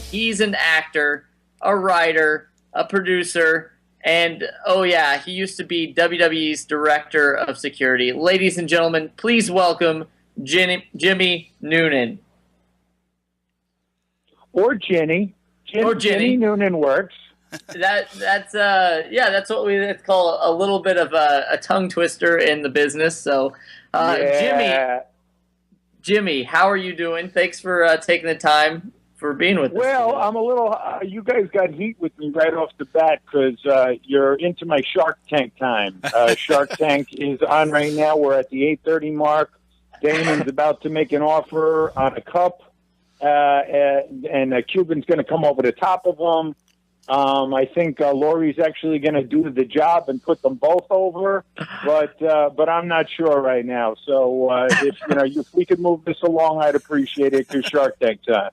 He's an actor, a writer, a producer, and oh yeah, he used to be WWE's director of security. Ladies and gentlemen, please welcome Jimmy Noonan. Or Jenny. Or Jenny. Jenny Noonan works. That's what we call a little bit of a tongue twister in the business. So, Jimmy, how are you doing? Thanks for taking the time for being with us. Well, I'm a little. You guys got heat with me right off the bat because you're into my Shark Tank time. Shark Tank is on right now. We're at the 8:30 mark. Damon's about to make an offer on a cup, and Cuban's going to come over the top of them. I think Lori's actually going to do the job and put them both over, but I'm not sure right now. So if we could move this along, I'd appreciate it. To Shark Tank time.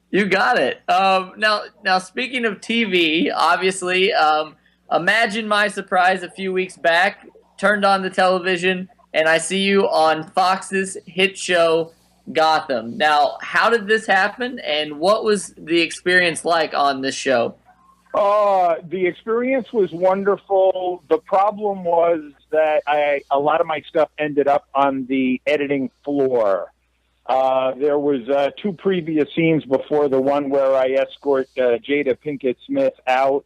You got it. Now speaking of TV, obviously, imagine my surprise a few weeks back. Turned on the television and I see you on Fox's hit show Gotham. Now, how did this happen, and what was the experience like on this show? The experience was wonderful. The problem was that a lot of my stuff ended up on the editing floor. There was 2 previous scenes before the one where I escort Jada Pinkett Smith out.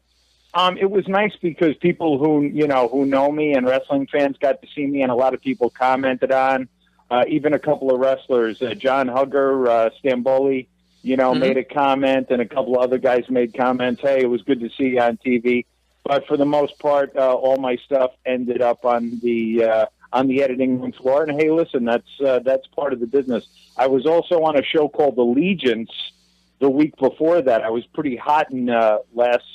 It was nice because people who know me and wrestling fans got to see me, and a lot of people commented on. Even a couple of wrestlers, John Hugger, Stamboli, made a comment, and a couple of other guys made comments. Hey, it was good to see you on TV. But for the most part, all my stuff ended up on the editing room floor. And hey, listen, that's part of the business. I was also on a show called Allegiance the week before that. I was pretty hot in last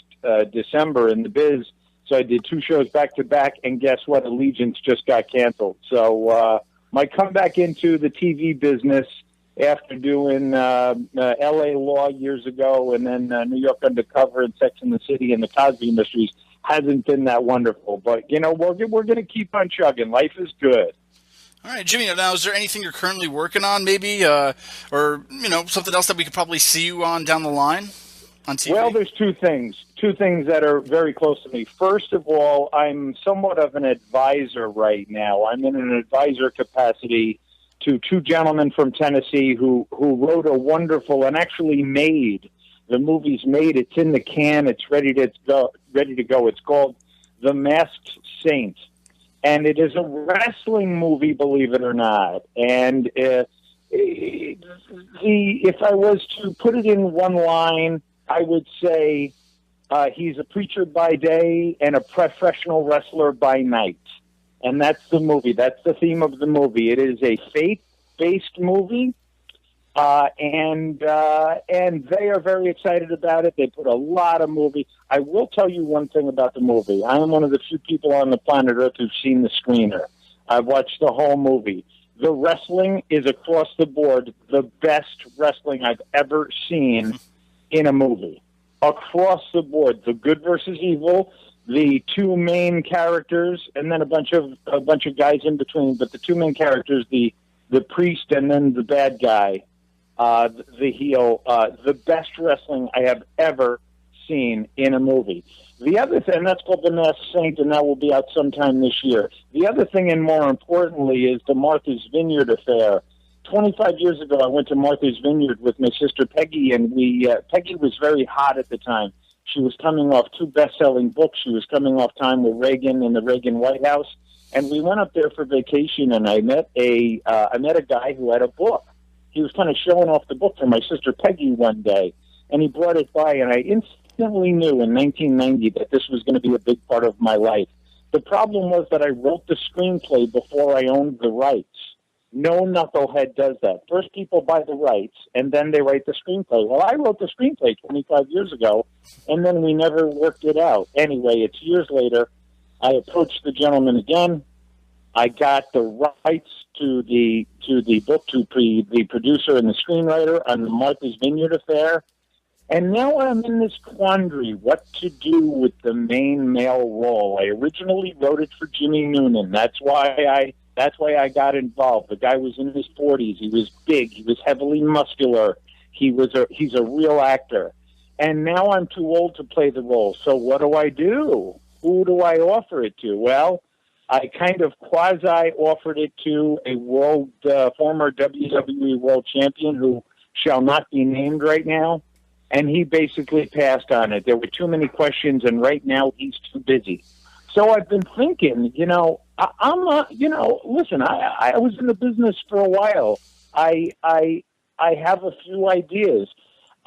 December in the biz, so I did 2 shows back to back. And guess what? Allegiance just got canceled. So. My comeback into the TV business after doing L.A. Law years ago and then New York Undercover and Sex and the City and the Cosby Mysteries hasn't been that wonderful. But, we're going to keep on chugging. Life is good. All right, Jimmy, now is there anything you're currently working on maybe or, something else that we could probably see you on down the line on TV? Well, there's 2 things that are very close to me. First of all, I'm somewhat of an advisor right now. I'm in an advisor capacity to 2 gentlemen from Tennessee who wrote a wonderful and actually made the movie's made. It's in the can. It's ready to go. It's called The Masked Saint, and it is a wrestling movie, believe it or not. And if I was to put it in one line, I would say. He's a preacher by day and a professional wrestler by night. And that's the movie. That's the theme of the movie. It is a faith-based movie, and they are very excited about it. They put a lot of movie. I will tell you one thing about the movie. I am one of the few people on the planet Earth who've seen the screener. I've watched the whole movie. The wrestling is across the board the best wrestling I've ever seen in a movie. Across the board, the good versus evil, the 2 main characters, and then a bunch of guys in between. But the 2 main characters, the priest and then the bad guy, the heel, the best wrestling I have ever seen in a movie. The other thing, and that's called The Masked Saint, and that will be out sometime this year. The other thing, and more importantly, is the Martha's Vineyard affair. 25 years ago, I went to Martha's Vineyard with my sister Peggy, and Peggy was very hot at the time. She was coming off 2 best-selling books. She was coming off time with Reagan in the Reagan White House, and we went up there for vacation. And I met a guy who had a book. He was kind of showing off the book to my sister Peggy one day, and he brought it by, and I instantly knew in 1990 that this was going to be a big part of my life. The problem was that I wrote the screenplay before I owned the rights. No knucklehead does that. First, people buy the rights, and then they write the screenplay. Well, I wrote the screenplay 25 years ago, and then we never worked it out. Anyway, it's years later. I approached the gentleman again. I got the rights to the book, to the producer and the screenwriter on the Martha's Vineyard affair. And now I'm in this quandary, what to do with the main male role. I originally wrote it for Jimmy Noonan. That's why That's why I got involved. The guy was in his 40s. He was big. He was heavily muscular. He's a real actor. And now I'm too old to play the role. So what do? Who do I offer it to? Well, I kind of quasi-offered it to a former WWE world champion who shall not be named right now. And he basically passed on it. There were too many questions, and right now he's too busy. So I've been thinking, I'm not, listen, I was in the business for a while. I have a few ideas.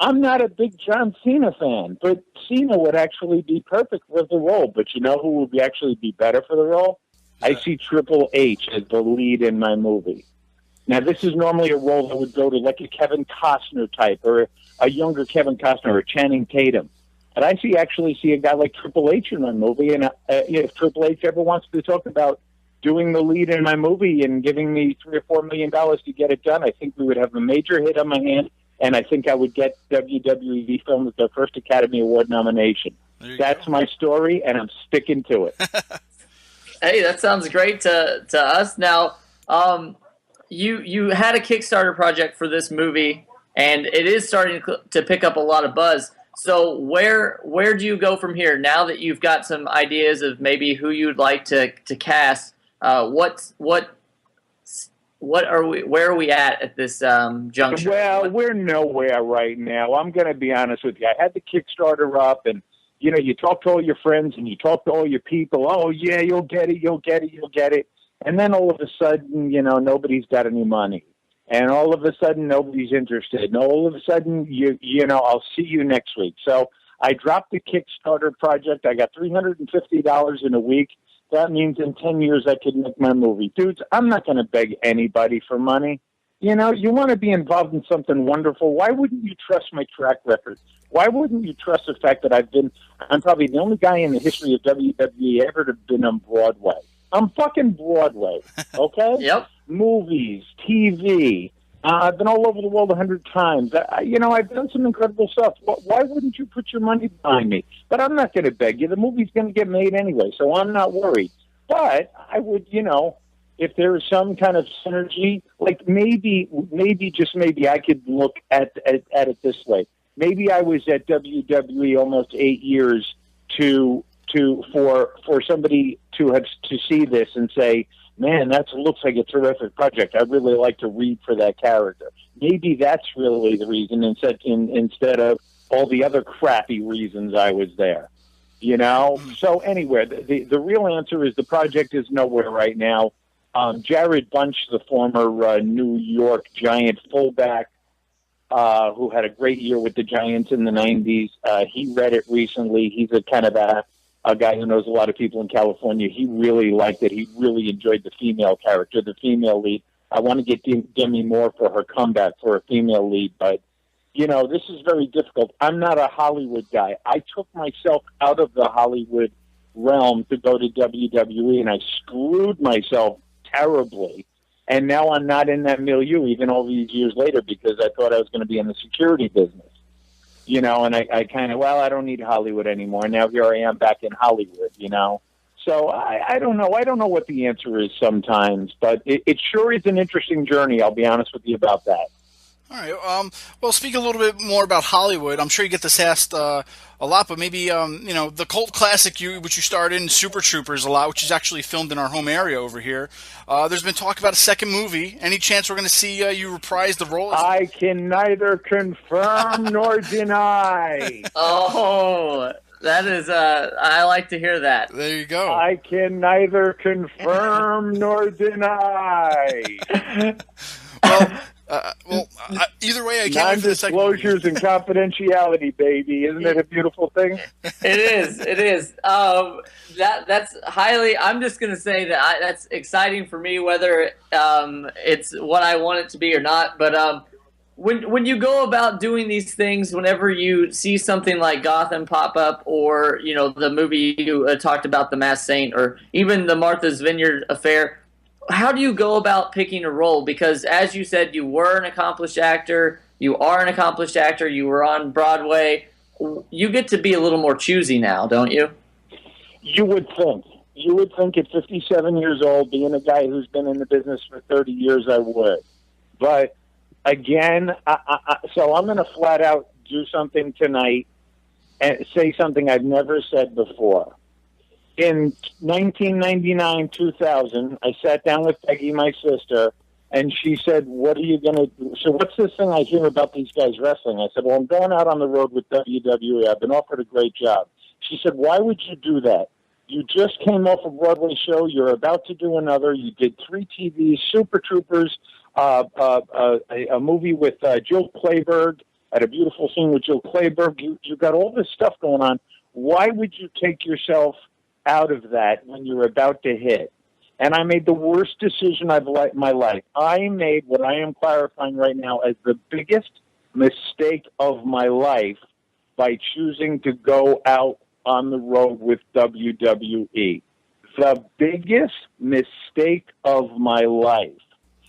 I'm not a big John Cena fan, but Cena would actually be perfect for the role. But you know who would actually be better for the role? I see Triple H as the lead in my movie. Now, this is normally a role that would go to like a Kevin Costner type or a younger Kevin Costner or Channing Tatum. But I actually see a guy like Triple H in my movie, and if Triple H ever wants to talk about doing the lead in my movie and giving me $3 or $4 million to get it done, I think we would have a major hit on my hand, and I think I would get WWE Films their first Academy Award nomination. That's my story, and I'm sticking to it. Hey, that sounds great to us. Now, you had a Kickstarter project for this movie, and it is starting to pick up a lot of buzz. So where do you go from here now that you've got some ideas of maybe who you'd like to cast? Where are we at this juncture? Well, we're nowhere right now. I'm going to be honest with you. I had the Kickstarter up, and you talk to all your friends and you talk to all your people. Oh yeah, you'll get it. And then all of a sudden, nobody's got any money. And all of a sudden, nobody's interested. And all of a sudden, I'll see you next week. So I dropped the Kickstarter project. I got $350 in a week. That means in 10 years, I could make my movie. Dudes, I'm not going to beg anybody for money. You want to be involved in something wonderful. Why wouldn't you trust my track record? Why wouldn't you trust the fact that I'm probably the only guy in the history of WWE ever to have been on Broadway. I'm fucking Broadway, okay? Yep. Movies, TV. I've been all over the world 100 times. I've done some incredible stuff. Why wouldn't you put your money behind me? But I'm not going to beg you. The movie's going to get made anyway, so I'm not worried. But I would, if there is some kind of synergy, like maybe, just maybe, I could look at it this way. Maybe I was at WWE almost 8 years for somebody to see this and say, man, that looks like a terrific project. I'd really like to read for that character. Maybe that's really the reason instead of all the other crappy reasons I was there. So anyway, the real answer is the project is nowhere right now. Jared Bunch, the former New York Giant fullback, who had a great year with the Giants in the 90s, he read it recently. He's a kind of a guy who knows a lot of people in California. He really liked it. He really enjoyed the female character, the female lead. I want to get Demi Moore for her comeback for a female lead, but, this is very difficult. I'm not a Hollywood guy. I took myself out of the Hollywood realm to go to WWE, and I screwed myself terribly. And now I'm not in that milieu even all these years later because I thought I was going to be in the security business. And I kind of, I don't need Hollywood anymore. Now here I am back in Hollywood, So I don't know. I don't know what the answer is sometimes, but it sure is an interesting journey. I'll be honest with you about that. All right. Well, speak a little bit more about Hollywood. I'm sure you get this asked a lot, but maybe the cult classic which you starred in, Super Troopers, a lot, which is actually filmed in our home area over here. There's been talk about a second movie. Any chance we're going to see you reprise the role? I can neither confirm nor deny. Oh, that is. I like to hear that. There you go. I can neither confirm nor deny. Either way, I can't wait for the second movie. Non-disclosures and confidentiality, baby. Isn't it a beautiful thing? It is. It is. That's highly. I'm just going to say that that's exciting for me, whether it's what I want it to be or not. But when you go about doing these things, whenever you see something like Gotham pop up, or the movie you talked about, The Masked Saint, or even the Martha's Vineyard affair. How do you go about picking a role? Because as you said, you were an accomplished actor. You are an accomplished actor. You were on Broadway. You get to be a little more choosy now, don't you? You would think. You would think at 57 years old, being a guy who's been in the business for 30 years, I would. But again, so I'm going to flat out do something tonight and say something I've never said before. In 1999, 2000, I sat down with Peggy, my sister, and she said, what are you going to do? So what's this thing I hear about these guys wrestling? I said, well, I'm going out on the road with WWE. I've been offered a great job. She said, why would you do that? You just came off a Broadway show. You're about to do another. You did 3 TVs, Super Troopers, a movie with Jill Clayburgh, at a beautiful scene with Jill Clayburgh. You got all this stuff going on. Why would you take yourself out of that when you're about to hit? And I made the worst decision of my life. I made what I am clarifying right now as the biggest mistake of my life by choosing to go out on the road with WWE. The biggest mistake of my life.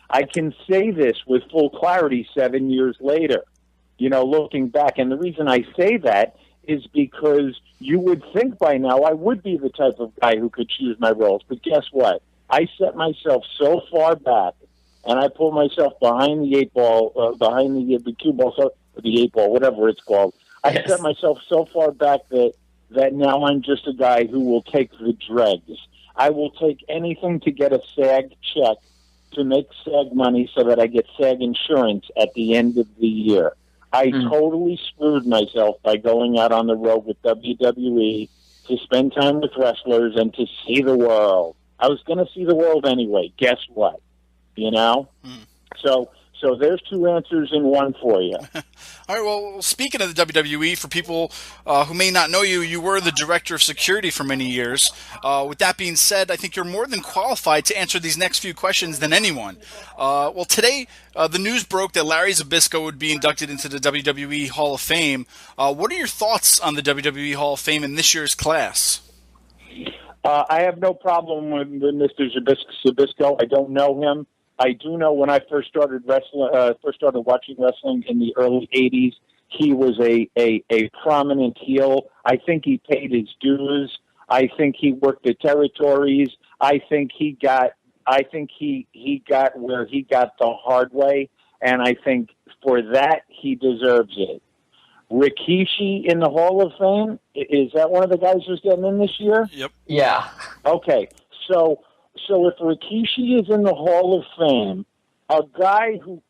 I can say this with full clarity 7 years later, looking back. And the reason I say that is because you would think by now I would be the type of guy who could choose my roles. But guess what? I set myself so far back, and I pulled myself behind the 8 ball, behind the cue ball, so the 8 ball, whatever it's called. I set myself so far back that now I'm just a guy who will take the dregs. I will take anything to get a SAG check, to make SAG money so that I get SAG insurance at the end of the year. I totally screwed myself by going out on the road with WWE to spend time with wrestlers and to see the world. I was going to see the world anyway. Guess what? So there's 2 answers in one for you. All right, well, speaking of the WWE, for people who may not know you, you were the director of security for many years. With that being said, I think you're more than qualified to answer these next few questions than anyone. Well, today, the news broke that Larry Zbyszko would be inducted into the WWE Hall of Fame. What are your thoughts on the WWE Hall of Fame in this year's class? I have no problem with Mr. Zbyszko. I don't know him. I do know when I first started watching wrestling in the early '80s, he was a prominent heel. I think he paid his dues. I think he worked the territories. I think he got where he got the hard way, and I think for that he deserves it. Rikishi in the Hall of Fame, is that one of the guys who's getting in this year? Yep. Yeah. Okay, so if Rikishi is in the Hall of Fame, a guy who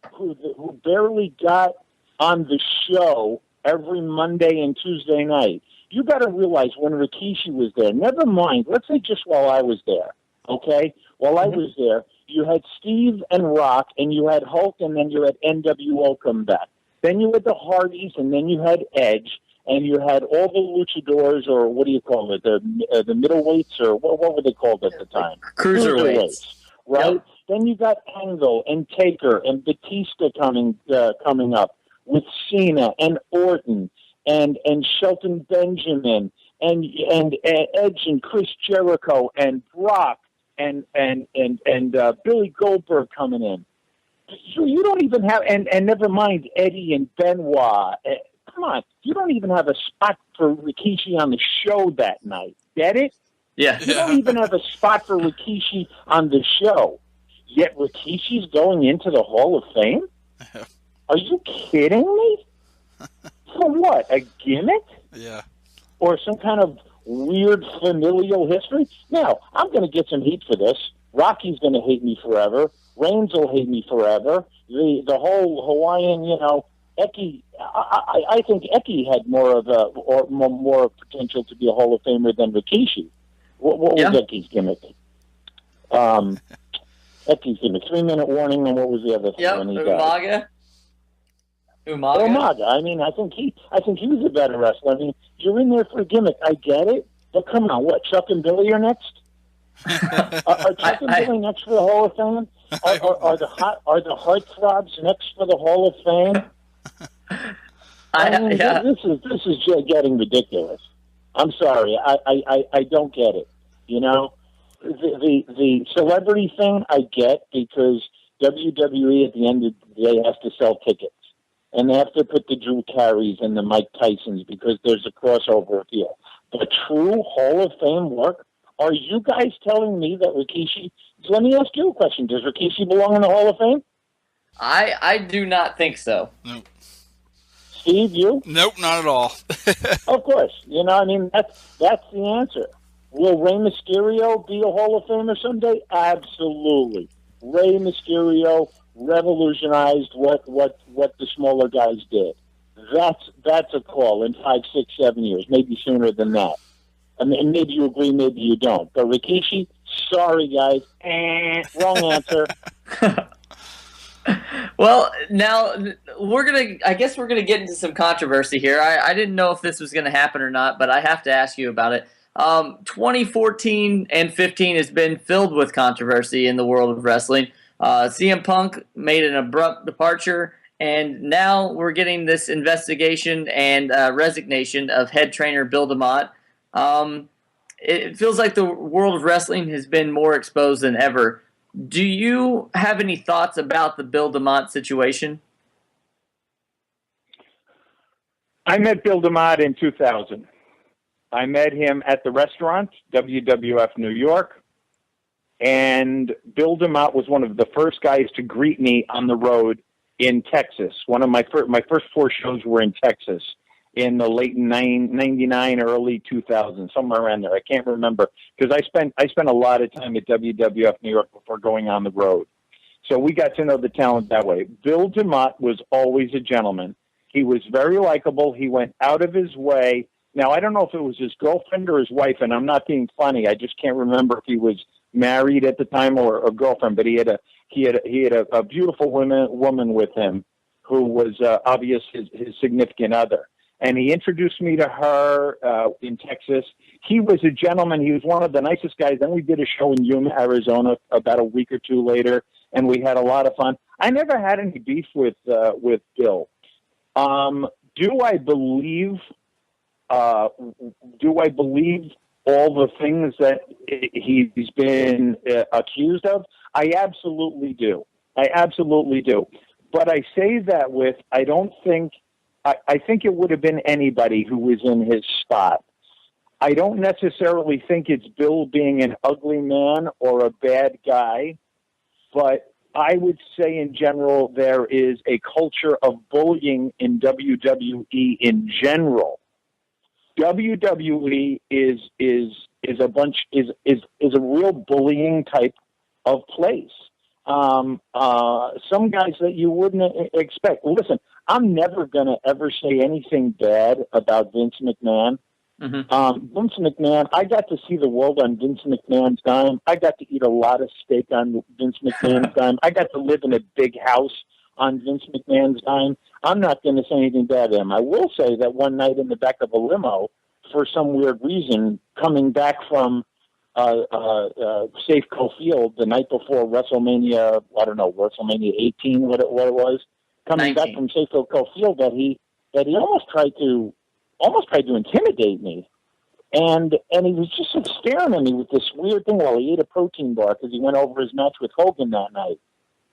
barely got on the show every Monday and Tuesday night, you got to realize when Rikishi was there, never mind, let's say just while I was there, okay? While I was there, you had Steve and Rock, and you had Hulk, and then you had NWO come back. Then you had the Hardys, and then you had Edge, and you had all the luchadors, or what do you call it, the middleweights, or what were they called at the time? Cruiserweights. Right? Yep. Then you got Angle and Taker and Batista coming up with Cena and Orton and Shelton Benjamin and Edge and Chris Jericho and Brock and Billy Goldberg coming in. So you don't even have, and never mind Eddie and Benoit. Come on, you don't even have a spot for Rikishi on the show that night. Get it? Yeah. You don't even have a spot for Rikishi on the show. Yet Rikishi's going into the Hall of Fame? Are you kidding me? For what? A gimmick? Yeah. Or some kind of weird familial history? Now, I'm going to get some heat for this. Rocky's going to hate me forever. Reigns will hate me forever. The whole Hawaiian, Eki. I think Eki had more potential to be a Hall of Famer than Rikishi. What was Eki's gimmick? Eki's gimmick. 3-minute warning, and what was the other thing? Yep, Umaga. Umaga. I mean, I think he was a better wrestler. I mean, you're in there for a gimmick. I get it, but come on, what? Chuck and Billy are next? Are Chuck and Billy next for the Hall of Fame? Are the Heartthrobs next for the Hall of Fame? This is just getting ridiculous. I'm sorry, I don't get it. The celebrity thing I get because WWE at the end of the day has to sell tickets, and they have to put the Drew Carries and the Mike Tysons because there's a crossover appeal. But true Hall of Fame work, Are you guys telling me that Rikishi? So let me ask you a question: does Rikishi belong in the Hall of Fame? I do not think so. Nope. Steve, you? Nope, not at all. Of course. You know, I mean, that's the answer. Will Rey Mysterio be a Hall of Famer someday? Absolutely. Rey Mysterio revolutionized what the smaller guys did. That's a call in 5, 6, 7 years, maybe sooner than that. I mean, maybe you agree, maybe you don't. But Rikishi, sorry guys, wrong answer. Well, now I guess we're gonna get into some controversy here. I didn't know if this was gonna happen or not, but I have to ask you about it. 2014 and 15 has been filled with controversy in the world of wrestling. CM Punk made an abrupt departure, and now we're getting this investigation and resignation of head trainer Bill DeMott. It feels like the world of wrestling has been more exposed than ever. Do you have any thoughts about the Bill DeMott situation? I met Bill DeMott in 2000. I met him at the restaurant, WWF New York, and Bill DeMott was one of the first guys to greet me on the road in Texas. One of my first 4 shows were in Texas in the late 99, early 2000, somewhere around there. I can't remember because I spent a lot of time at WWF New York before going on the road. So we got to know the talent that way. Bill DeMott was always a gentleman. He was very likable. He went out of his way. Now, I don't know if it was his girlfriend or his wife, and I'm not being funny. I just can't remember if he was married at the time or a girlfriend, but he had a beautiful woman with him who was obviously his significant other. And he introduced me to her in Texas. He was a gentleman. He was one of the nicest guys. Then we did a show in Yuma, Arizona, about a week or 2 later, and we had a lot of fun. I never had any beef with Bill. Do I believe all the things that he's been accused of? I absolutely do. But I say that with, I think it would have been anybody who was in his spot. I don't necessarily think it's Bill being an ugly man or a bad guy, but I would say in general there is a culture of bullying in WWE in general. WWE is a real bullying type of place. Some guys that you wouldn't expect. Listen, I'm never going to ever say anything bad about Vince McMahon. Mm-hmm. Vince McMahon, I got to see the world on Vince McMahon's dime. I got to eat a lot of steak on Vince McMahon's dime. I got to live in a big house on Vince McMahon's dime. I'm not going to say anything bad to him. I will say that one night in the back of a limo, for some weird reason, coming back from Safeco Field the night before WrestleMania, I don't know, WrestleMania 18, what it was, coming 19. Back from Safeco Field, that he almost tried to intimidate me, and he was just staring at me with this weird thing while he ate a protein bar because he went over his match with Hogan that night,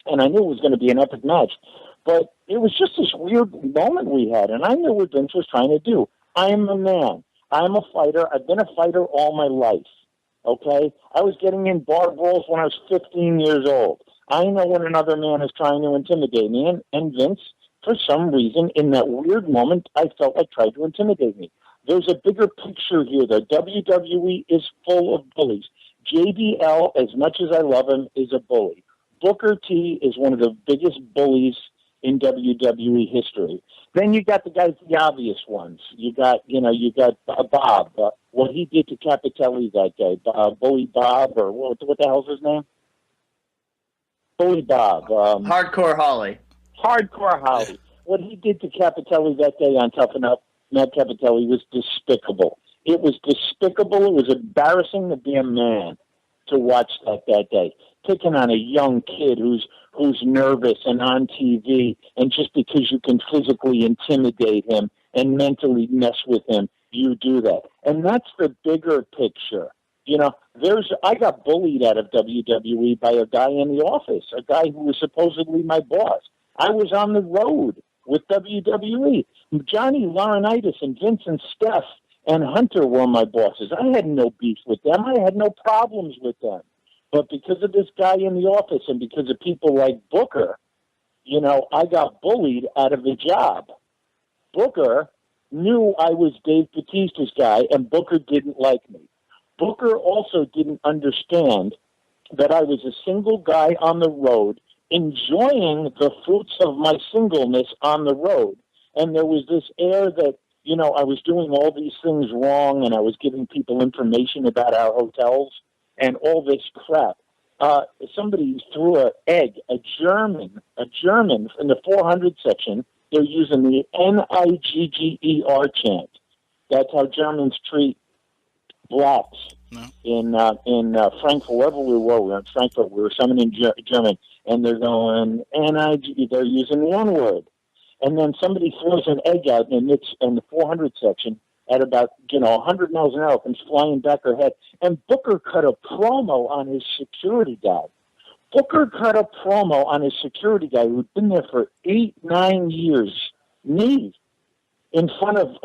and I knew it was going to be an epic match, but it was just this weird moment we had, and I knew what Vince was trying to do. I am a man. I'm a fighter. I've been a fighter all my life. Okay? I was getting in bar brawls when I was 15 years old. I know when another man is trying to intimidate me, and Vince, for some reason, in that weird moment, I felt like tried to intimidate me. There's a bigger picture here. The WWE is full of bullies. JBL, as much as I love him, is a bully. Booker T is one of the biggest bullies in WWE history. Then you got the obvious ones. You got Bob. What he did to Capitelli that day. Bully Bob, or what the hell's his name? Bully Bob. Hardcore Holly. Hardcore Holly. What he did to Capitelli that day on Tough Enough, Matt Capitelli, was despicable. It was despicable. It was embarrassing to be a man to watch that day. Picking on a young kid who's nervous and on TV, and just because you can physically intimidate him and mentally mess with him, you do that. And that's the bigger picture. You know, I got bullied out of WWE by a guy in the office, a guy who was supposedly my boss. I was on the road with WWE. Johnny Laurinaitis and Vince and Steph and Hunter were my bosses. I had no beef with them. I had no problems with them. But because of this guy in the office and because of people like Booker, I got bullied out of the job. Booker knew I was Dave Bautista's guy, and Booker didn't like me. Booker also didn't understand that I was a single guy on the road enjoying the fruits of my singleness on the road. And there was this air that, I was doing all these things wrong and I was giving people information about our hotels and all this crap. Somebody threw an egg, a German in the 400 section. They're using the Nigger chant. That's how Germans treat blacks. No. In Frankfurt, wherever we were in Frankfurt, we were summoning German, and they're going Nig. They're using the N word, and then somebody throws an egg out, and it's in the 400 section at about 100 miles an hour, comes flying back her head. And Booker cut a promo on his security guy. Booker cut a promo on his security guy who'd been there for 8-9 years, me, in front of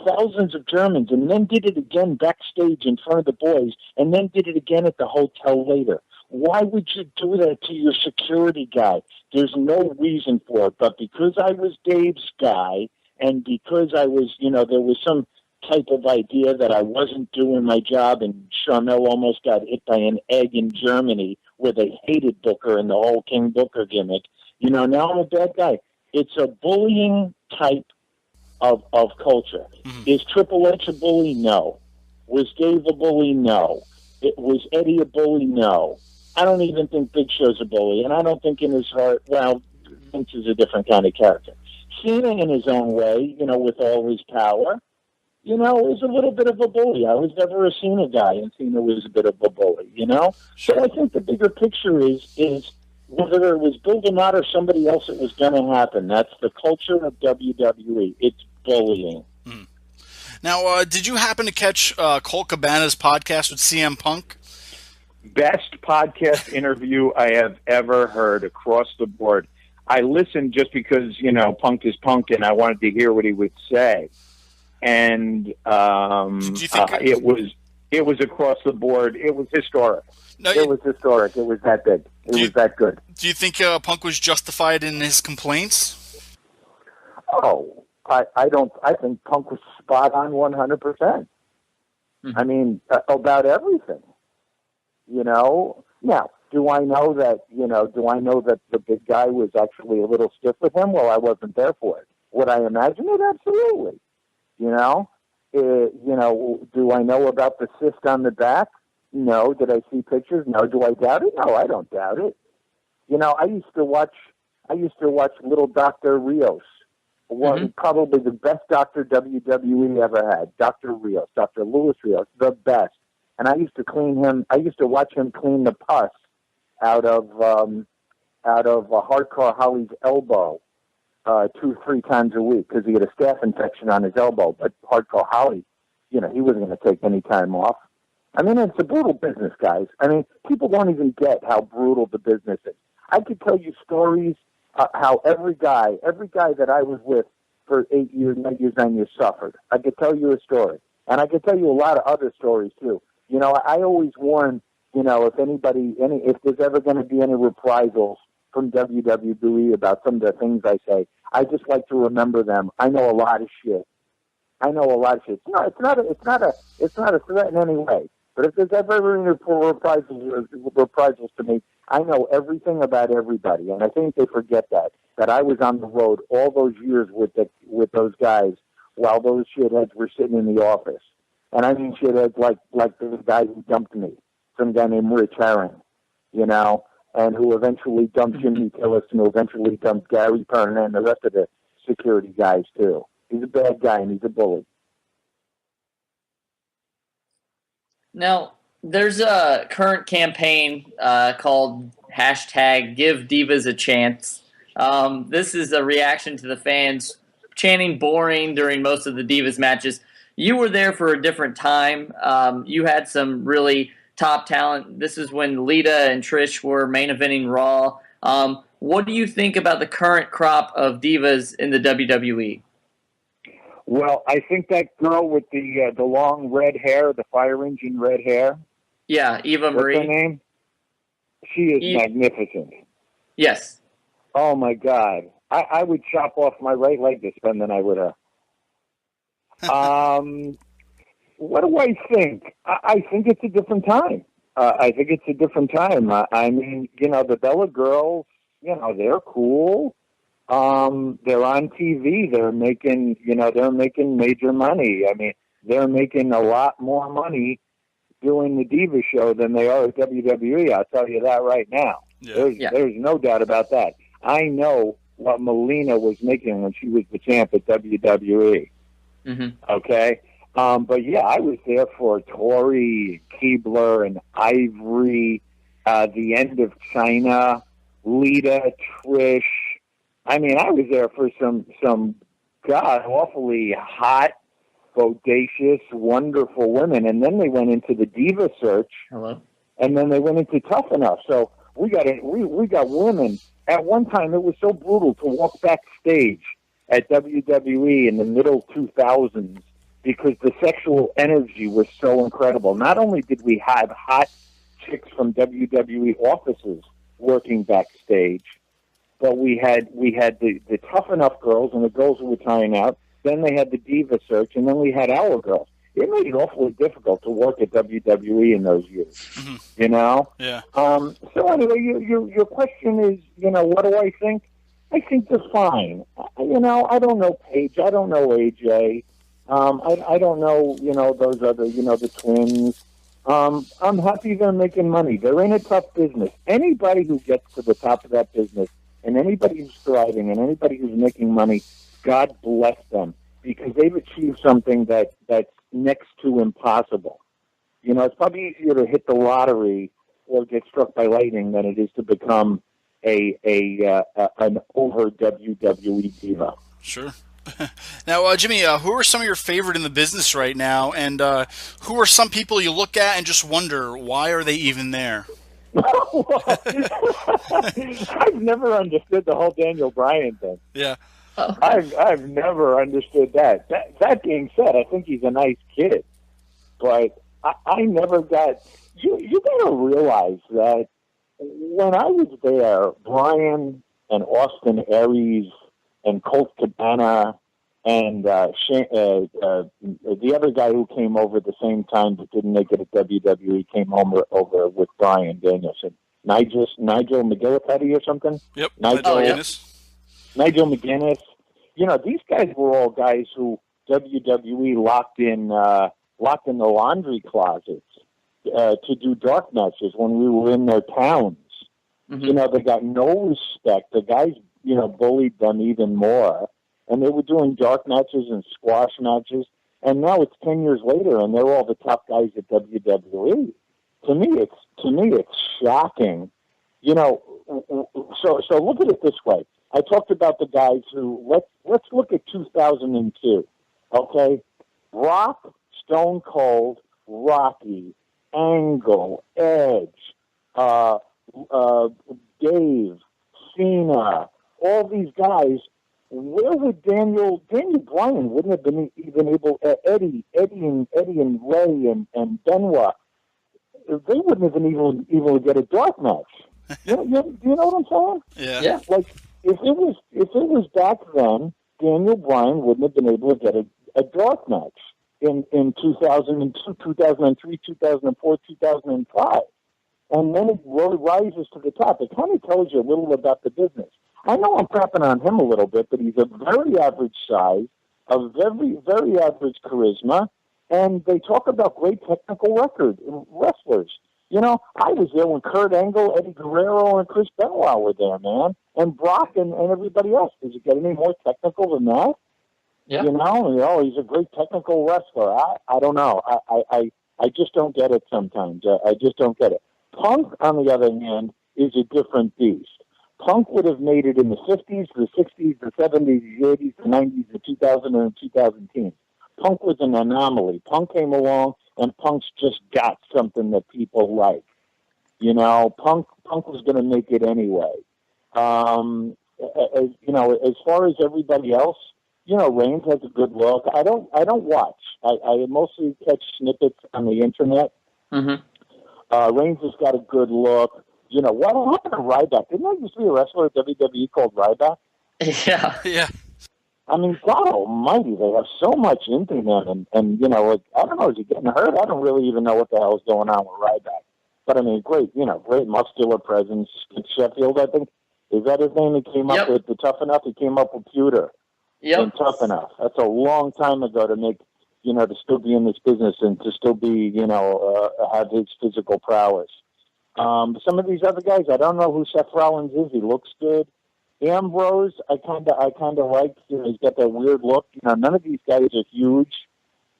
thousands of Germans, and then did it again backstage in front of the boys, and then did it again at the hotel later. Why would you do that to your security guy? There's no reason for it, but because I was Dave's guy, and because I was, there was some type of idea that I wasn't doing my job, and Charmel almost got hit by an egg in Germany where they hated Booker and the whole King Booker gimmick. Now I'm a bad guy. It's a bullying type of culture. Mm-hmm. Is Triple H a bully? No. Was Dave a bully? No. Was Eddie a bully? No. I don't even think Big Show's a bully, and I don't think in his heart, Vince is a different kind of character. Cena in his own way, with all his power, is a little bit of a bully. I was never a Cena guy, and Cena was a bit of a bully, Sure. So I think the bigger picture is whether it was Bill DeMott or somebody else, it was going to happen. That's the culture of WWE. It's bullying. Mm. Now, did you happen to catch Colt Cabana's podcast with CM Punk? Best podcast interview I have ever heard across the board. I listened just because, Punk is Punk, and I wanted to hear what he would say. And it was across the board. It was historic. It was historic. It was that big. It was that good. Do you think Punk was justified in his complaints? Oh, I don't. I think Punk was spot on 100%. Mm-hmm. I mean, about everything. Now, do I know that? Do I know that the big guy was actually a little stiff with him? Well, I wasn't there for it. Would I imagine it? Absolutely. Do I know about the cyst on the back? No. Did I see pictures? No. Do I doubt it? No, I don't doubt it. I used to watch Little Dr. Rios. Probably the best doctor WWE ever had. Dr. Rios, Dr. Louis Rios, the best. And I used to watch him clean the pus out of Hardcore Holly's elbow 2-3 times a week because he had a staph infection on his elbow. But Hardcore Holly, he wasn't going to take any time off. I mean, it's a brutal business, guys. I mean, people don't even get how brutal the business is. I could tell you stories how every guy that I was with for 8 years, 9 years suffered. I could tell you a story. And I could tell you a lot of other stories, too. I always warn, if there's ever going to be any reprisals from WWE about some of the things I say, I just like to remember them. I know a lot of shit. No, it's not a threat in any way. But if there's ever any reprisals to me, I know everything about everybody, and I think they forget that I was on the road all those years with those guys while those shitheads were sitting in the office. And I mean shitheads like the guy who dumped me, some guy named Rich Herring, and who eventually dumped Jimmy Tillis and who eventually dumped Gary Perna and the rest of the security guys, too. He's a bad guy, and he's a bully. Now, there's a current campaign called #GiveDivas a Chance. This is a reaction to the fans chanting boring during most of the Divas matches. You were there for a different time. You had some really top talent. This is when Lita and Trish were main eventing Raw. What do you think about the current crop of divas in the WWE? Well, I think that girl with the long red hair, the fire engine red hair. Yeah, Eva What's Marie. her name? She is magnificent. Yes. Oh my God, I would chop off my right leg to spend the night with her. What do I think? I think it's a different time. I think it's a different time. I mean, the Bella girls, they're cool. They're on TV. They're making major money. I mean, they're making a lot more money doing the Diva show than they are at WWE. I'll tell you that right now. Yeah. There's no doubt about that. I know what Melina was making when she was the champ at WWE. Mm-hmm. Okay? But yeah, I was there for Tori, Keebler, and Ivory, the end of China, Lita, Trish. I mean, I was there for some God awfully hot, bodacious, wonderful women, and then they went into the Diva search. Hello. And then they went into Tough Enough. So we got women. At one time, it was so brutal to walk backstage at WWE in the middle 2000s because the sexual energy was so incredible. Not only did we have hot chicks from WWE offices working backstage, but we had the Tough Enough girls and the girls who were trying out. Then they had the Diva search, and then we had our girls. It made it awfully difficult to work at WWE in those years. Mm-hmm. Yeah. So anyway, your question is, what do I think? I think they're fine. I don't know Paige. I don't know AJ. I don't know, those other, the twins. I'm happy they're making money. They're in a tough business. Anybody who gets to the top of that business, and anybody who's thriving, and anybody who's making money, God bless them, because they've achieved something that's next to impossible. It's probably easier to hit the lottery or get struck by lightning than it is to become an over WWE diva. Sure. Now, Jimmy, who are some of your favorite in the business right now, and who are some people you look at and just wonder, why are they even there? I've never understood the whole Daniel Bryan thing. Yeah. I've never understood that. That being said, I think he's a nice kid, but I never got. You got to realize that when I was there, Bryan and Austin Aries and Colt Cabana and the other guy who came over at the same time but didn't make it at WWE came over with Bryan Danielson. Nigel McGillicuddy or something? Yep. Nigel McGuinness. These guys were all guys who WWE locked in the laundry closets to do dark matches when we were in their towns. Mm-hmm. They got no respect. The guys, bullied them even more. And they were doing dark matches and squash matches. And now it's 10 years later, and they're all the top guys at WWE. To me, it's shocking. So look at it this way. I talked about the guys who let's look at 2002. Okay, Rock, Stone Cold, Rocky, Angle, Edge, Dave, Cena, all these guys. Where would Daniel Bryan wouldn't have been even able? Eddie and Ray and Benoit, they wouldn't have been able to get a dark match. Do you know what I'm saying? Yeah. Like if it was back then, Daniel Bryan wouldn't have been able to get a dark match in 2002, 2003, 2004, 2005, and then it rises to the top. It kind of tells you a little about the business. I know I'm crapping on him a little bit, but he's a very average size, a very, very average charisma, and they talk about great technical wrestlers. I was there when Kurt Angle, Eddie Guerrero, and Chris Benoit were there, man, and Brock and everybody else. Does it get any more technical than that? Yeah. He's a great technical wrestler. I don't know. I just don't get it sometimes. I just don't get it. Punk, on the other hand, is a different beast. Punk would have made it in the 50s, the 60s, the 70s, the 80s, the 90s, the 2000s, and 2010s. Punk was an anomaly. Punk came along, and Punk's just got something that people like. Punk was going to make it anyway. As far as everybody else, Reigns has a good look. I don't watch. I mostly catch snippets on the internet. Reigns has got a good look. What happened to Ryback? Didn't there used to be a wrestler at WWE called Ryback? Yeah. Yeah. I mean, God almighty, they have so much into him. And I don't know, is he getting hurt? I don't really even know what the hell is going on with Ryback. But, I mean, great muscular presence. Sheffield, I think. Is that his name? He came up with the Tough Enough? He came up with Pewter. And Tough Enough. That's a long time ago to make, to still be in this business and to still be, have his physical prowess. Some of these other guys, I don't know who Seth Rollins is. He looks good. Ambrose, I kind of like. He's got that weird look. None of these guys are huge,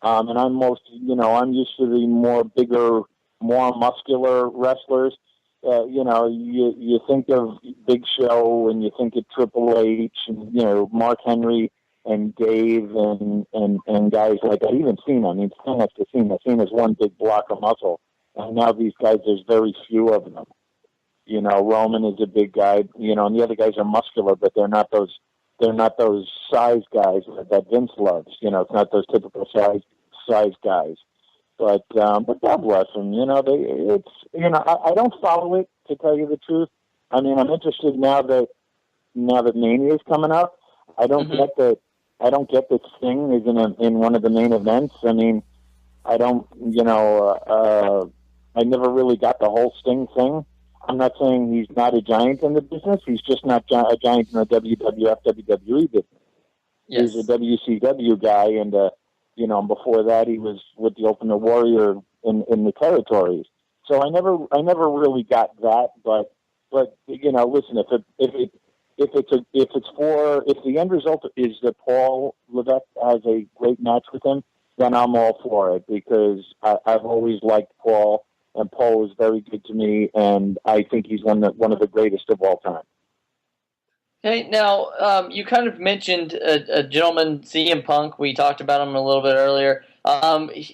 and I'm I'm used to the more bigger, more muscular wrestlers. You think of Big Show and you think of Triple H and Mark Henry and Dave and guys like that. Even Cena. I mean, Cena to Cena. Cena's one big block of muscle, and now these guys, there's very few of them. Roman is a big guy, and the other guys are muscular, but they're not those size guys that Vince loves. It's not those typical size guys. But God bless them. I don't follow it, to tell you the truth. I mean, I'm interested now that Mania is coming up. I don't get that Sting is in one of the main events. I mean, I don't. I never really got the whole Sting thing. I'm not saying he's not a giant in the business. He's just not a giant in the WWF, WWE business. Yes. He's a WCW guy, and before that he was with the Ultimate Warrior in the territories. So I never really got that. But listen, if the end result is that Paul Levesque has a great match with him, then I'm all for it, because I've always liked Paul. And Paul was very good to me, and I think he's one of the greatest of all time. Hey, now, you kind of mentioned a gentleman, CM Punk. We talked about him a little bit earlier.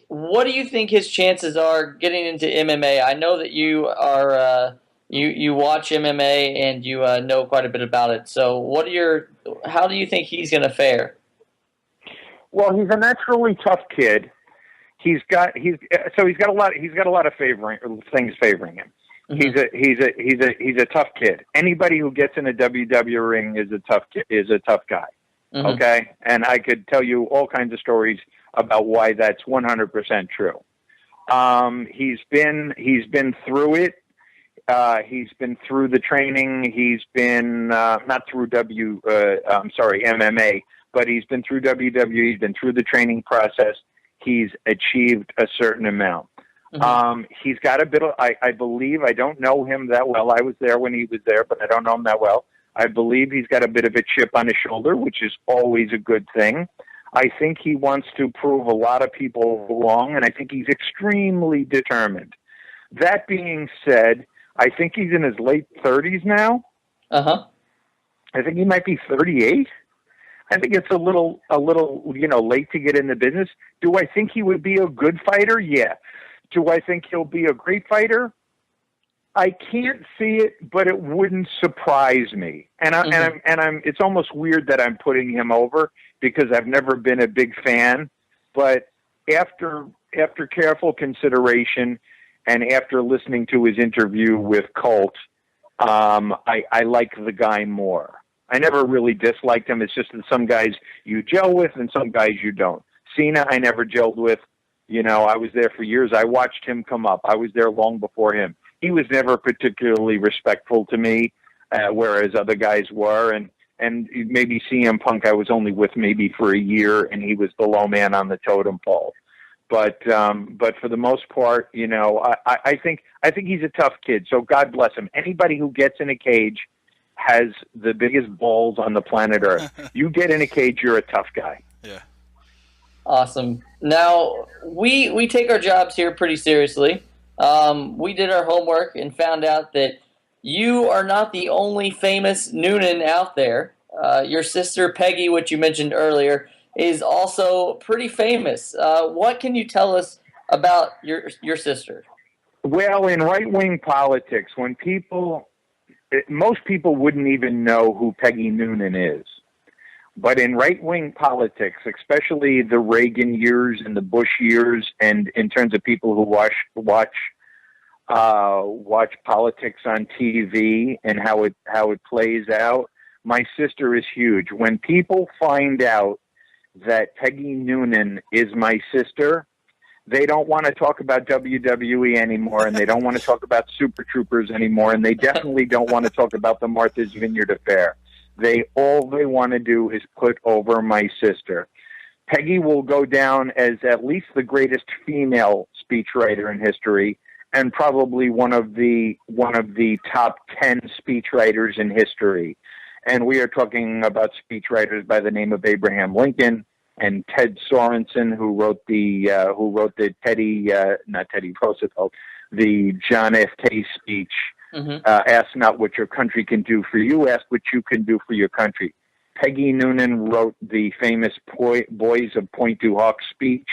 What do you think his chances are getting into MMA? I know that you are you watch MMA and you know quite a bit about it. So, how do you think he's going to fare? Well, he's a naturally tough kid. He's got a lot of things favoring him. Mm-hmm. He's a tough kid. Anybody who gets in a WW ring is a tough guy. Mm-hmm. Okay, and I could tell you all kinds of stories about why that's 100% true. He's been through it. He's been through the training. He's been not through MMA, but he's been through WWE. He's been through the training process. He's achieved a certain amount. Mm-hmm. He's got a bit of, I believe, I don't know him that well. I was there when he was there, but I don't know him that well. I believe he's got a bit of a chip on his shoulder, which is always a good thing. I think he wants to prove a lot of people wrong, and I think he's extremely determined. That being said, I think he's in his late 30s now. Uh-huh. I think he might be 38. I think it's a little, late to get in the business. Do I think he would be a good fighter? Yeah. Do I think he'll be a great fighter? I can't see it, but it wouldn't surprise me. And it's almost weird that I'm putting him over, because I've never been a big fan. But after careful consideration and after listening to his interview with Colt, I like the guy more. I never really disliked him. It's just that some guys you gel with and some guys you don't. Cena, I never gelled with. I was there for years. I watched him come up. I was there long before him. He was never particularly respectful to me, whereas other guys were. And maybe CM Punk I was only with maybe for a year, and he was the low man on the totem pole. But for the most part, I think he's a tough kid. So God bless him. Anybody who gets in a cage has the biggest balls on the planet Earth. You get in a cage, you're a tough guy. Yeah. Awesome. Now, we take our jobs here pretty seriously. We did our homework and found out that you are not the only famous Noonan out there. Your sister, Peggy, which you mentioned earlier, is also pretty famous. What can you tell us about your sister? Well, in right-wing politics, most people wouldn't even know who Peggy Noonan is. But in right-wing politics, especially the Reagan years and the Bush years, and in terms of people who watch politics on TV and how it plays out, my sister is huge. When people find out that Peggy Noonan is my sister, they don't want to talk about WWE anymore, and they don't want to talk about Super Troopers anymore, and they definitely don't want to talk about the Martha's Vineyard affair. All they want to do is put over my sister. Peggy will go down as at least the greatest female speechwriter in history, and probably one of the top 10 speechwriters in history. And we are talking about speechwriters by the name of Abraham Lincoln and Ted Sorensen, who wrote the not Teddy Roosevelt, the John F. Kennedy speech. Mm-hmm. Ask not what your country can do for you, ask what you can do for your country. Peggy Noonan wrote the famous Boys of Point du Hoc speech,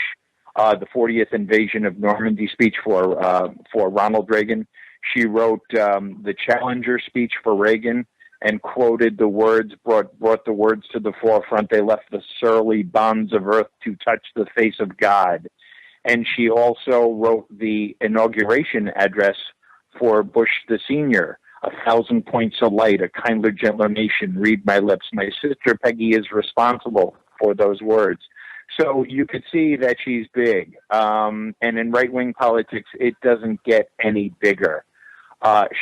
the 40th invasion of Normandy speech for Ronald Reagan. She wrote the Challenger speech for Reagan and quoted the words, brought the words to the forefront. They left the surly bonds of earth to touch the face of God. And she also wrote the inauguration address for Bush the Senior, 1,000 points of light, a kinder, gentler nation, read my lips. My sister Peggy is responsible for those words. So you could see that she's big. And in right-wing politics, it doesn't get any bigger.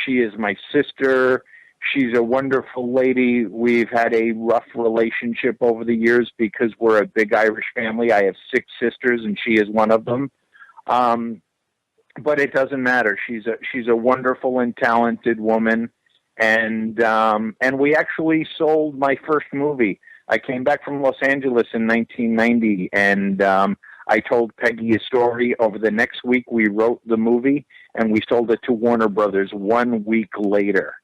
She is my sister. She's a wonderful lady. We've had a rough relationship over the years because we're a big Irish family. I have 6 sisters, and she is one of them. But it doesn't matter. She's a wonderful and talented woman, and we actually sold my first movie. I came back from Los Angeles in 1990, and I told Peggy a story. Over the next week, we wrote the movie, and we sold it to Warner Brothers 1 week later.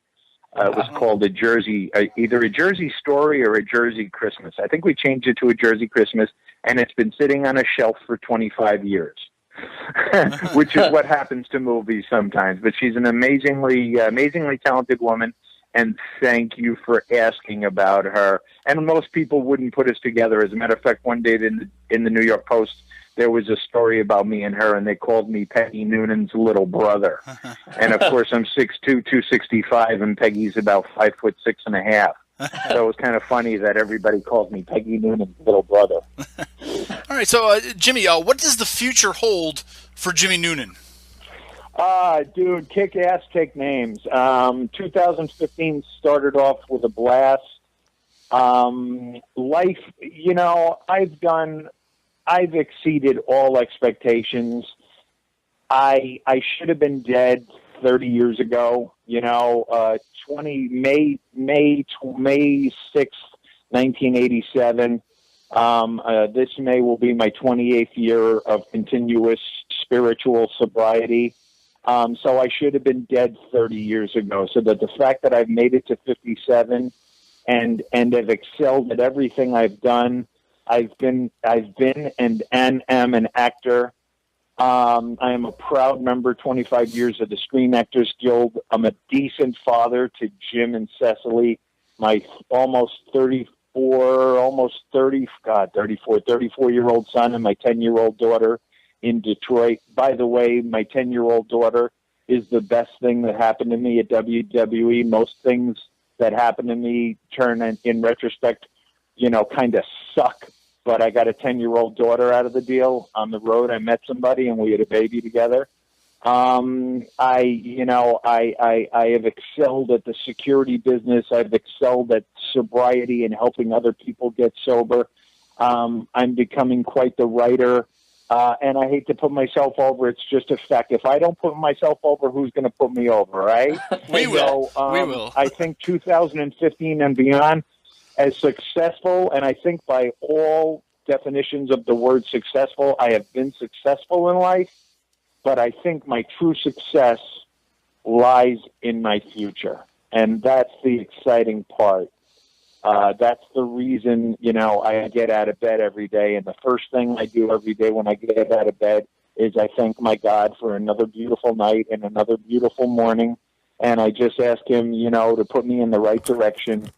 It was called either a Jersey Story or a Jersey Christmas. I think we changed it to a Jersey Christmas, and it's been sitting on a shelf for 25 years. Which is what happens to movies sometimes. But she's an amazingly talented woman, and thank you for asking about her. And most people wouldn't put us together. As a matter of fact, one day in the New York Post, there was a story about me and her, and they called me Peggy Noonan's little brother. And of course, I'm 6'2", 265, and Peggy's about 5'6.5". So it was kind of funny that everybody calls me Peggy Noonan's little brother. All right, so Jimmy, what does the future hold for Jimmy Noonan? Dude, kick ass, take names. 2015 started off with a blast. Life, I've exceeded all expectations. I should have been dead 30 years ago. May 6th, 1987. This May will be my 28th year of continuous spiritual sobriety. So I should have been dead 30 years ago. So that the fact that I've made it to 57 and have excelled at everything I've done, I've been and am an actor. I am a proud member, 25 years of the Screen Actors Guild. I'm a decent father to Jim and Cecily, my almost 34-year-old son, and my 10-year-old daughter in Detroit. By the way, my 10-year-old daughter is the best thing that happened to me at WWE. Most things that happen to me turn in retrospect, kind of suck. But I got a 10-year-old daughter out of the deal. On the road, I met somebody, and we had a baby together. I have excelled at the security business. I've excelled at sobriety and helping other people get sober. I'm becoming quite the writer, and I hate to put myself over. It's just a fact. If I don't put myself over, who's going to put me over, right? We will. We will. I think 2015 and beyond, as successful, and I think by all definitions of the word successful, I have been successful in life, but I think my true success lies in my future, and that's the exciting part. That's the reason, I get out of bed every day, and the first thing I do every day when I get out of bed is I thank my God for another beautiful night and another beautiful morning, and I just ask him, to put me in the right direction,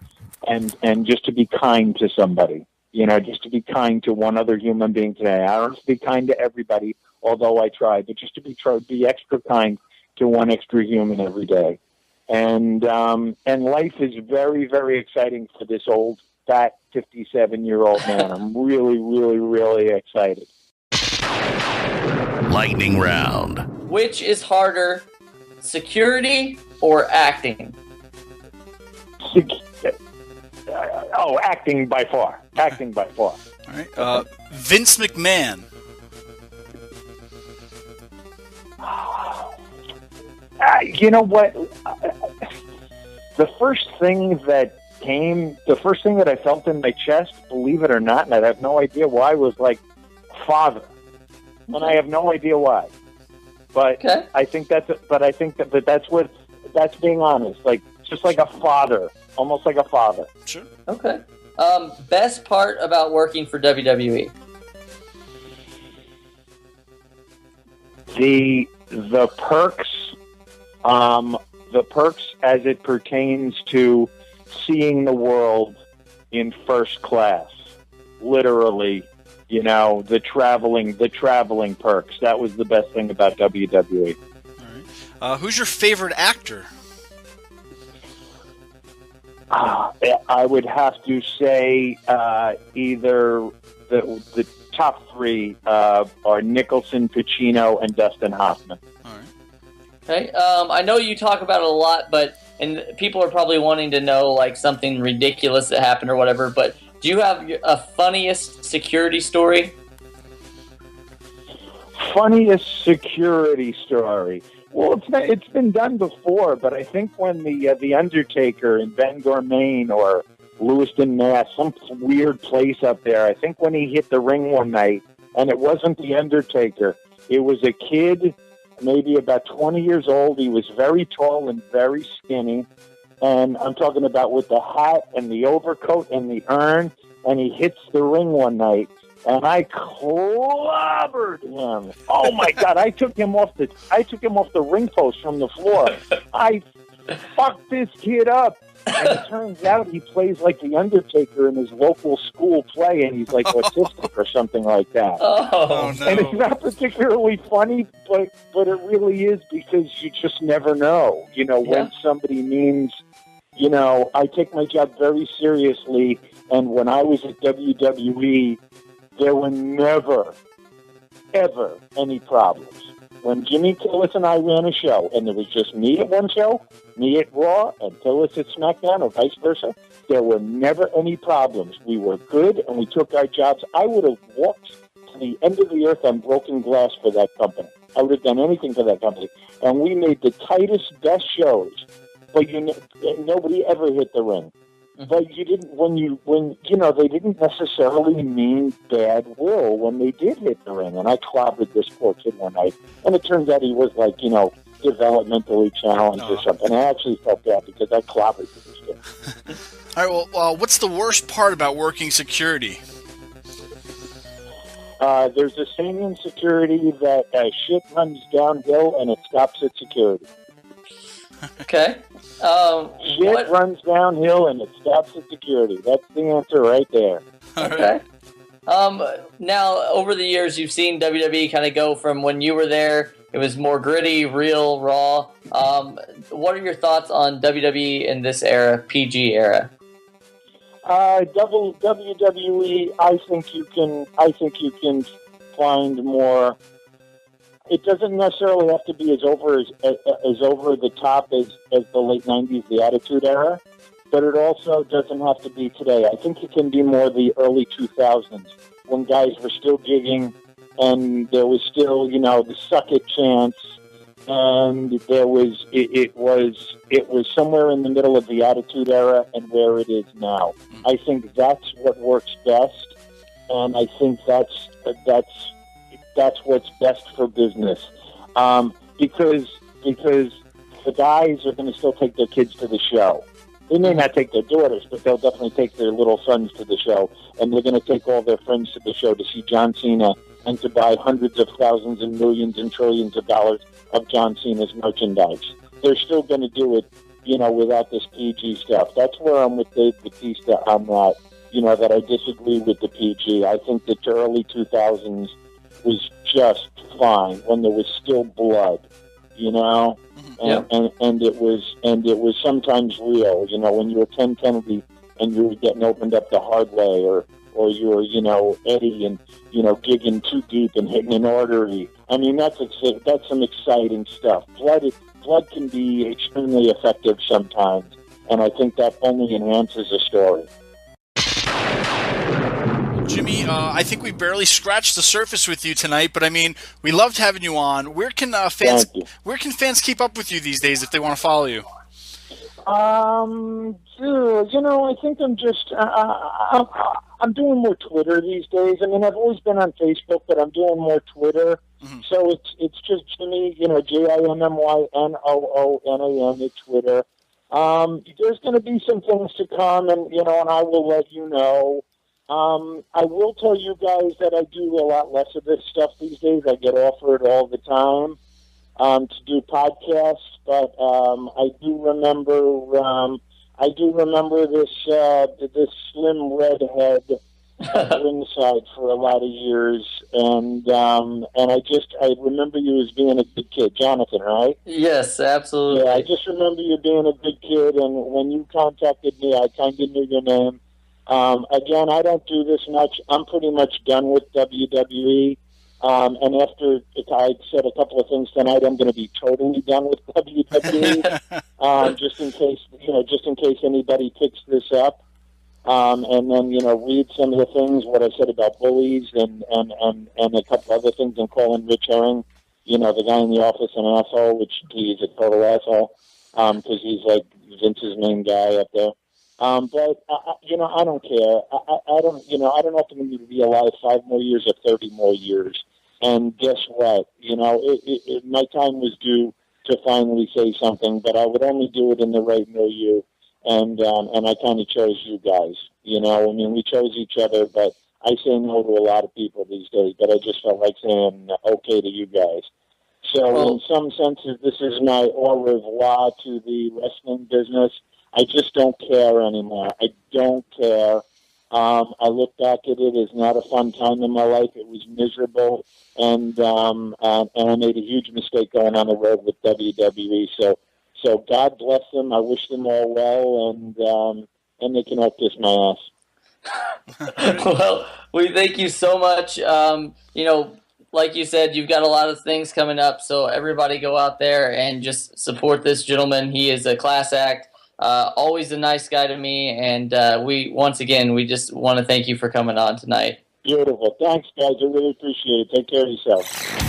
and just to be kind to somebody. Just to be kind to one other human being today. I don't have to be kind to everybody, although I try, but just to be extra kind to one extra human every day. And life is very, very exciting for this old, fat, 57-year-old man. I'm really, really, really excited. Lightning round. Which is harder, security or acting? Acting by far. Acting by far. All right. Vince McMahon. You know what? The first thing that I felt in my chest, believe it or not, and I have no idea why, was like father, and I have no idea why. But okay. I think that's being honest, like just like a father, almost like a father. Sure. Okay. Best part about working for WWE? The perks. The perks as it pertains to seeing the world in first class, literally, the traveling perks. That was the best thing about WWE. All right. Who's your favorite actor? I would have to say either the top three are Nicholson, Pacino, and Dustin Hoffman. All right. Okay. I know you talk about it a lot, and people are probably wanting to know like something ridiculous that happened or whatever. But do you have a funniest security story? Funniest security story. Well, it's been done before, but I think when the Undertaker in Bangor, Maine, or Lewiston, Mass, some weird place up there, I think when he hit the ring one night, and it wasn't the Undertaker, it was a kid, maybe about 20 years old. He was very tall and very skinny, and I'm talking about with the hat and the overcoat and the urn, and he hits the ring one night. And I clobbered him. Oh my God! I took him off the ring post from the floor. I fucked this kid up. And it turns out he plays like the Undertaker in his local school play, and he's like autistic or something like that. Oh no! And it's not particularly funny, but it really is, because you just never know. When somebody means. I take my job very seriously, and when I was at WWE. There were never, ever any problems. When Jimmy Tillis and I ran a show, and there was just me at one show, me at Raw, and Tillis at SmackDown, or vice versa, there were never any problems. We were good, and we took our jobs. I would have walked to the end of the earth on broken glass for that company. I would have done anything for that company. And we made the tightest, best shows, but nobody ever hit the ring. But you didn't they didn't necessarily mean bad will when they did hit the ring. And I clobbered this poor kid one night, and it turns out he was like, developmentally challenged or something. I actually felt bad because I clobbered this kid. All right. Well, what's the worst part about working security? There's a saying in security that shit runs downhill and it stops at security. Okay. Shit runs downhill and it stops at security. That's the answer right there. Okay. Now, over the years, you've seen WWE kind of go from when you were there, it was more gritty, real, raw. What are your thoughts on WWE in this era, PG era? WWE, I think you can find more. It doesn't necessarily have to be as over the top as the late 90s, the Attitude Era, but it also doesn't have to be today. I think it can be more the early 2000s, when guys were still gigging, and there was still, the suck it chants, and it was somewhere in the middle of the Attitude Era and where it is now. I think that's what works best, and I think that's what's best for business, because the guys are going to still take their kids to the show. They may not take their daughters, but they'll definitely take their little sons to the show, and they're going to take all their friends to the show to see John Cena and to buy hundreds of thousands and millions and trillions of dollars of John Cena's merchandise. They're still going to do it without this PG stuff. That's where I'm with Dave Bautista on that. That I disagree with the PG. I think that the early 2000s was just fine when there was still blood, and it was sometimes real, when you were Ken Kennedy and you were getting opened up the hard way, or you were, Eddie and, digging too deep and hitting an artery. I mean, that's some exciting stuff. Blood can be extremely effective sometimes, and I think that only enhances a story. Jimmy, I think we barely scratched the surface with you tonight, but I mean, we loved having you on. Where can fans keep up with you these days if they want to follow you? I think I'm just I'm doing more Twitter these days. I mean, I've always been on Facebook, but I'm doing more Twitter. Mm-hmm. So it's just Jimmy, JIMMYNOONAN at Twitter. There's going to be some things to come, and I will let you know. I will tell you guys that I do a lot less of this stuff these days. I get offered all the time to do podcasts, but I do remember this slim redhead ringside for a lot of years, and I remember you as being a good kid, Jonathan, right? Yes, absolutely. Yeah, I just remember you being a good kid, and when you contacted me, I kind of knew your name. Again, I don't do this much. I'm pretty much done with WWE. And after I said a couple of things tonight, I'm going to be totally done with WWE. Just in case anybody picks this up. And then, read some of the things, what I said about bullies and a couple other things, and calling Rich Herring, the guy in the office, an asshole, which he's a total asshole, because he's like Vince's main guy up there. But I don't care. I don't know if I'm going to be alive 5 more years or 30 more years. And guess what? My time was due to finally say something, but I would only do it in the right milieu. And I kind of chose you guys. I mean, we chose each other, but I say no to a lot of people these days. But I just felt like saying okay to you guys. So in some senses, this is my au revoir to the wrestling business. I just don't care anymore. I don't care. I look back at it as not a fun time in my life. It was miserable, and I made a huge mistake going on the road with WWE. So God bless them. I wish them all well, and they can all kiss my ass. Well, we thank you so much. Like you said, you've got a lot of things coming up, so everybody go out there and just support this gentleman. He is a class act. Always a nice guy to me, and we just want to thank you for coming on tonight. Beautiful. Thanks, guys. I really appreciate it. Take care of yourself.